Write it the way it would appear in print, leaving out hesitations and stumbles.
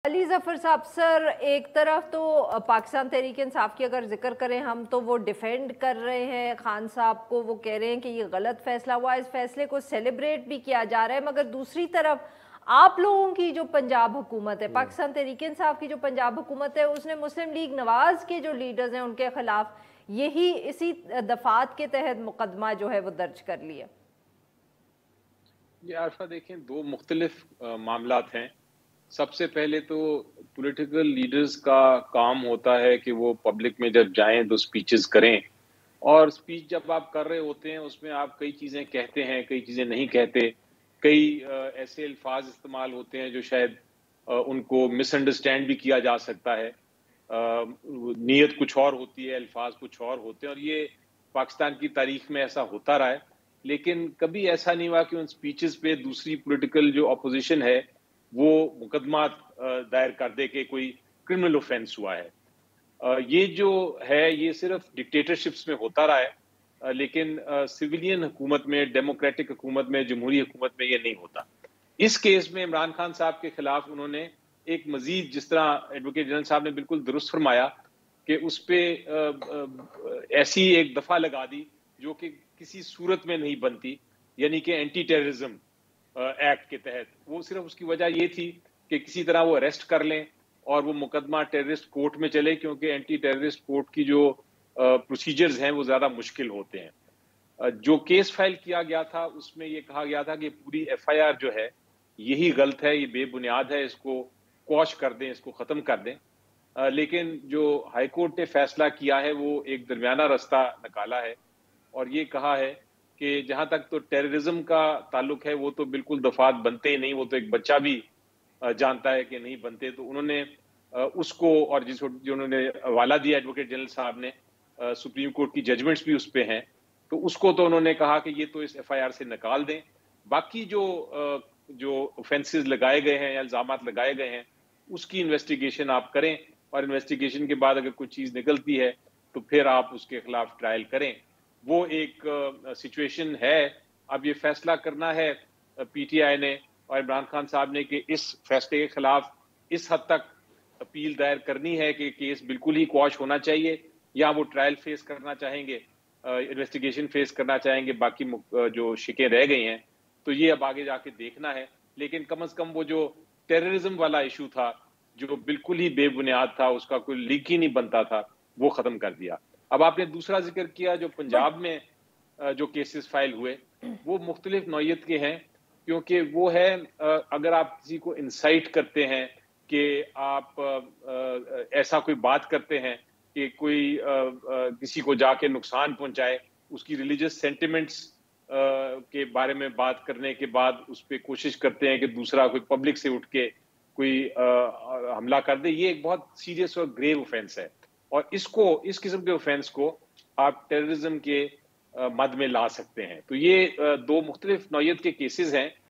अली ज़फ़र साहब, सर एक तरफ तो पाकिस्तान तहरीक इंसाफ की अगर जिक्र करें हम तो वो डिफेंड कर रहे हैं खान साहब को, वो कह रहे हैं कि ये गलत फैसला हुआ, इस फैसले को सेलिब्रेट भी किया जा रहा है। मगर दूसरी तरफ आप लोगों की जो पंजाब हुकूमत है, पाकिस्तान तहरीक इंसाफ की जो पंजाब हुकूमत है, उसने मुस्लिम लीग नवाज के जो लीडर्स हैं उनके खिलाफ यही इसी दफात के तहत मुकदमा जो है वो दर्ज कर लिया। ये आरफा देखें, दो मुख्तलिफ मामलात हैं। सबसे पहले तो पॉलिटिकल लीडर्स का काम होता है कि वो पब्लिक में जब जाएं तो स्पीचेस करें, और स्पीच जब आप कर रहे होते हैं उसमें आप कई चीज़ें कहते हैं, कई चीज़ें नहीं कहते। कई ऐसे अल्फाज इस्तेमाल होते हैं जो शायद उनको मिसअंडरस्टैंड भी किया जा सकता है। नीयत कुछ और होती है, अल्फाज कुछ और होते हैं, और ये पाकिस्तान की तारीख में ऐसा होता रहा है। लेकिन कभी ऐसा नहीं हुआ कि उन स्पीचेस पे दूसरी पॉलिटिकल जो अपोजिशन है वो मुकदमा दायर कर दे कि कोई क्रिमिनल ऑफेंस हुआ है। ये जो है ये सिर्फ डिक्टेटरशिप्स में होता रहा है, लेकिन सिविलियन हुकूमत में, डेमोक्रेटिक हुकूमत में, जमहूरी हुकूमत में ये नहीं होता। इस केस में इमरान खान साहब के खिलाफ उन्होंने एक मजीद, जिस तरह एडवोकेट जनरल साहब ने बिल्कुल दुरुस्त फरमाया कि उस पर ऐसी एक दफा लगा दी जो कि किसी सूरत में नहीं बनती, यानी कि एंटी टेररिज्म एक्ट के तहत। वो सिर्फ उसकी वजह ये थी कि किसी तरह वो अरेस्ट कर लें और वो मुकदमा टेररिस्ट कोर्ट में चले, क्योंकि एंटी टेररिस्ट कोर्ट की जो प्रोसीजर्स हैं वो ज्यादा मुश्किल होते हैं। जो केस फाइल किया गया था उसमें ये कहा गया था कि पूरी एफआईआर जो है यही गलत है, ये बेबुनियाद है, इसको क्वॉश कर दें, इसको खत्म कर दें। लेकिन जो हाईकोर्ट ने फैसला किया है वो एक दरमियाना रास्ता निकाला है और ये कहा है कि जहां तक तो टेररिज्म का ताल्लुक है वो तो बिल्कुल दफात बनते ही नहीं, वो तो एक बच्चा भी जानता है कि नहीं बनते। तो उन्होंने उसको, और जो उन्होंने हवाला दिया एडवोकेट जनरल साहब ने, सुप्रीम कोर्ट की जजमेंट्स भी उस पे हैं, तो उसको तो उन्होंने कहा कि ये तो इस एफआईआर से निकाल दें। बाकी जो ऑफेंसेस लगाए गए हैं या इल्जामात लगाए गए हैं उसकी इन्वेस्टिगेशन आप करें, और इन्वेस्टिगेशन के बाद अगर कोई चीज निकलती है तो फिर आप उसके खिलाफ ट्रायल करें। वो एक सिचुएशन है। अब ये फैसला करना है पीटीआई ने और इमरान खान साहब ने कि इस फैसले के खिलाफ इस हद तक अपील दायर करनी है कि केस बिल्कुल ही क्वॉश होना चाहिए, या वो ट्रायल फेस करना चाहेंगे, इन्वेस्टिगेशन फेस करना चाहेंगे, बाकी जो शिकें रह गई हैं। तो ये अब आगे जाके देखना है। लेकिन कम से कम वो जो टेररिज्म वाला इशू था जो बिल्कुल ही बेबुनियाद था, उसका कोई लीक ही नहीं बनता था, वो खत्म कर दिया। अब आपने दूसरा जिक्र किया जो पंजाब में जो केसेस फाइल हुए, वो मुख्तलिफ नौयत के हैं, क्योंकि वो है अगर आप किसी को इंसाइट करते हैं कि आप ऐसा कोई बात करते हैं कि कोई किसी को जाके नुकसान पहुंचाए, उसकी रिलीजियस सेंटिमेंट्स के बारे में बात करने के बाद उस पर कोशिश करते हैं कि दूसरा कोई पब्लिक से उठ के कोई हमला कर दे, ये एक बहुत सीरियस और ग्रेव ऑफेंस है। और इस किस्म के ऑफेंस को आप टेररिज्म के मद में ला सकते हैं। तो ये दो मुख्तलिफ नौयत के केसेस हैं।